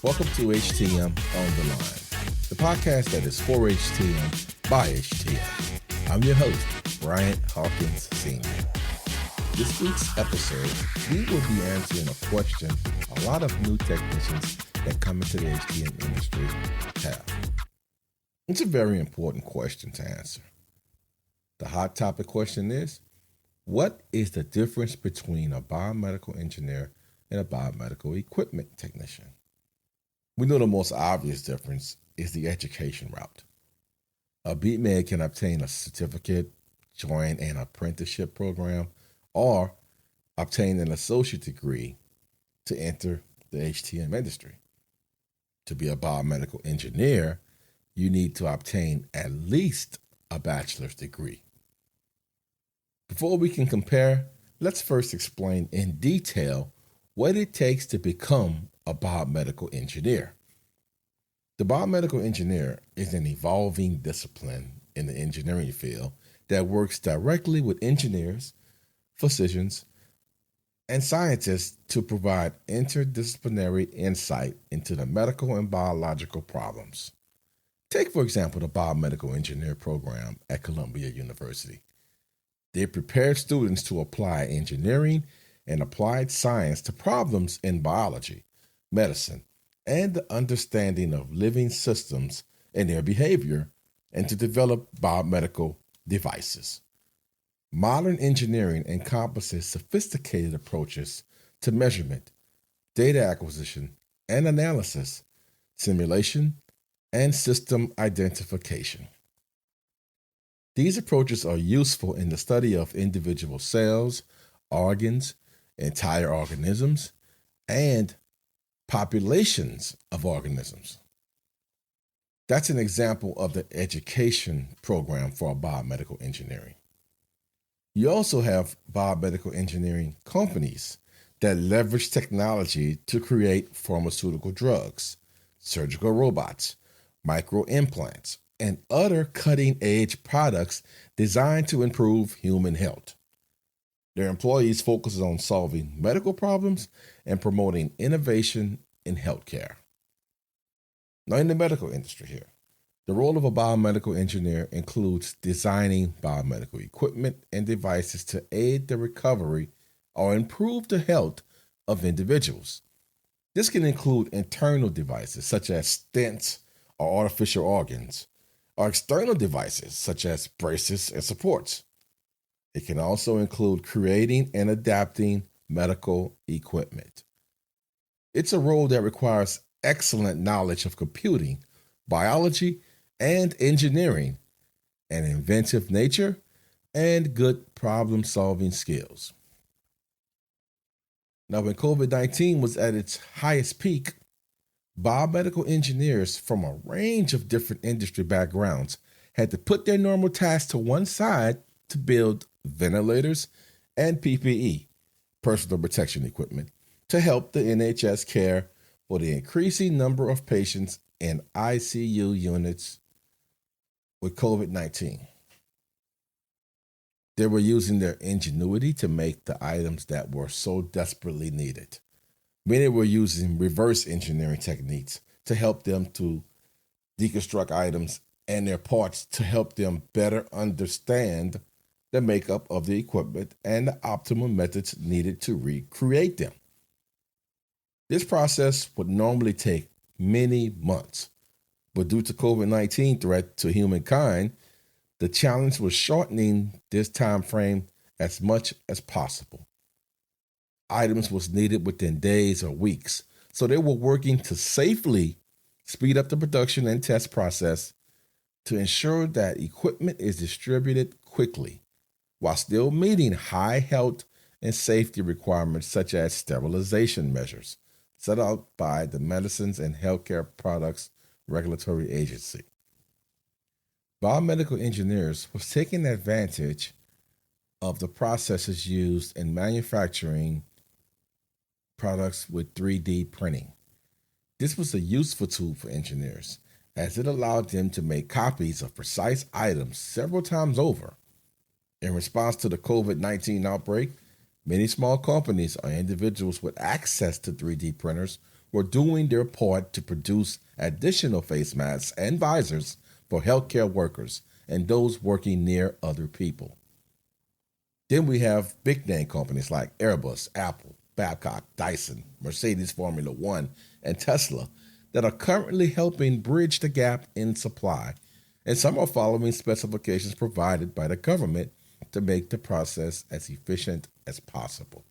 Welcome to HTM on the Line, the podcast that is for HTM by HTM. I'm your host, Bryant Hawkins Sr. This week's episode, we will be answering a question a lot of new technicians that come into the HTM industry have. It's a very important question to answer. The hot topic question is, what is the difference between a biomedical engineer and a biomedical equipment technician? We know the most obvious difference is the education route. A BMed can obtain a certificate, join an apprenticeship program, or obtain an associate degree to enter the HTM industry. To be a biomedical engineer, you need to obtain at least a bachelor's degree. Before we can compare, let's first explain in detail what it takes to become a biomedical engineer. The biomedical engineer is an evolving discipline in the engineering field that works directly with engineers, physicians, and scientists to provide interdisciplinary insight into the medical and biological problems. Take, for example, the biomedical engineer program at Columbia University. They prepare students to apply engineering and applied science to problems in biology, medicine, and the understanding of living systems and their behavior, and to develop biomedical devices. Modern engineering encompasses sophisticated approaches to measurement, data acquisition and analysis, simulation, and system identification. These approaches are useful in the study of individual cells, organs, entire organisms, and populations of organisms. That's an example of the education program for biomedical engineering. You also have biomedical engineering companies that leverage technology to create pharmaceutical drugs, surgical robots, microimplants, and other cutting-edge products designed to improve human health. Their employees focus on solving medical problems and promoting innovation in healthcare. Now, in the medical industry here, the role of a biomedical engineer includes designing biomedical equipment and devices to aid the recovery or improve the health of individuals. This can include internal devices such as stents or artificial organs, or external devices such as braces and supports. It can also include creating and adapting medical equipment. It's a role that requires excellent knowledge of computing, biology, and engineering, an inventive nature, and good problem-solving skills. Now, when COVID-19 was at its highest peak, biomedical engineers from a range of different industry backgrounds had to put their normal tasks to one side to build ventilators and PPE, personal protection equipment, to help the NHS care for the increasing number of patients in ICU units with COVID-19. They were using their ingenuity to make the items that were so desperately needed. Many were using reverse engineering techniques to help them to deconstruct items and their parts to help them better understand the makeup of the equipment and the optimal methods needed to recreate them. This process would normally take many months, but due to COVID-19 threat to humankind, the challenge was shortening this time frame as much as possible. Items was needed within days or weeks, so they were working to safely speed up the production and test process to ensure that equipment is distributed quickly while still meeting high health and safety requirements such as sterilization measures set out by the Medicines and Healthcare Products Regulatory Agency. Biomedical engineers was taking advantage of the processes used in manufacturing products with 3D printing. This was a useful tool for engineers as it allowed them to make copies of precise items several times over. In response to the COVID-19 outbreak, many small companies or individuals with access to 3D printers were doing their part to produce additional face masks and visors for healthcare workers and those working near other people. Then we have big name companies like Airbus, Apple, Babcock, Dyson, Mercedes Formula One, and Tesla that are currently helping bridge the gap in supply, and some are following specifications provided by the government to make the process as efficient as possible.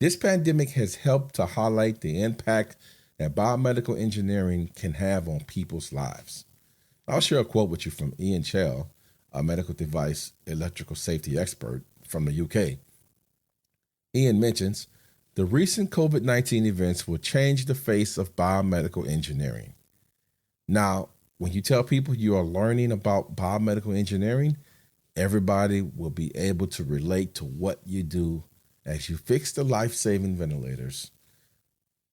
This pandemic has helped to highlight the impact that biomedical engineering can have on people's lives. I'll share a quote with you from Ian Chell, a medical device electrical safety expert from the UK. Ian mentions, the recent COVID-19 events will change the face of biomedical engineering. Now, when you tell people you are learning about biomedical engineering, everybody will be able to relate to what you do as you fix the life-saving ventilators.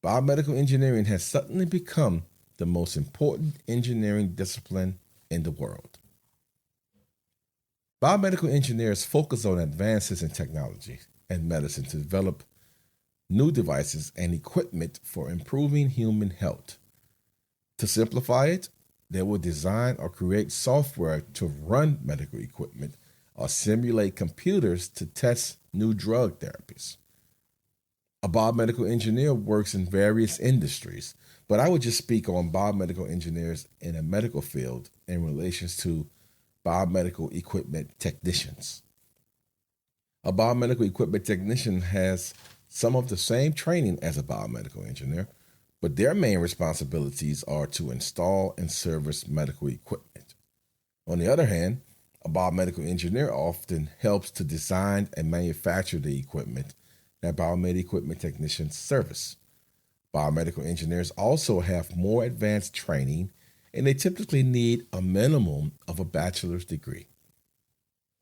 Biomedical engineering has suddenly become the most important engineering discipline in the world. Biomedical engineers focus on advances in technology and medicine to develop new devices and equipment for improving human health. To simplify it, they will design or create software to run medical equipment or simulate computers to test new drug therapies. A biomedical engineer works in various industries, but I would just speak on biomedical engineers in a medical field in relation to biomedical equipment technicians. A biomedical equipment technician has some of the same training as a biomedical engineer, but their main responsibilities are to install and service medical equipment. On the other hand, a biomedical engineer often helps to design and manufacture the equipment that biomedical equipment technicians service. Biomedical engineers also have more advanced training, and they typically need a minimum of a bachelor's degree.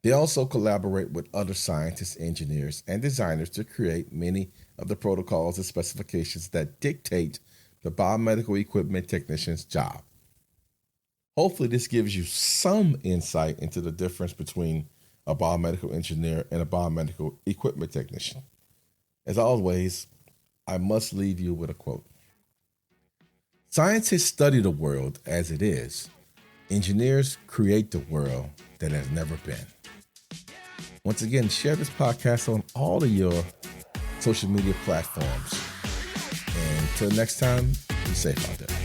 They also collaborate with other scientists, engineers, and designers to create many of the protocols and specifications that dictate the biomedical equipment technician's job. Hopefully, this gives you some insight into the difference between a biomedical engineer and a biomedical equipment technician. As always, I must leave you with a quote. Scientists study the world as it is. Engineers create the world that has never been. Once again, share this podcast on all of your social media platforms. And until next time, be safe out there.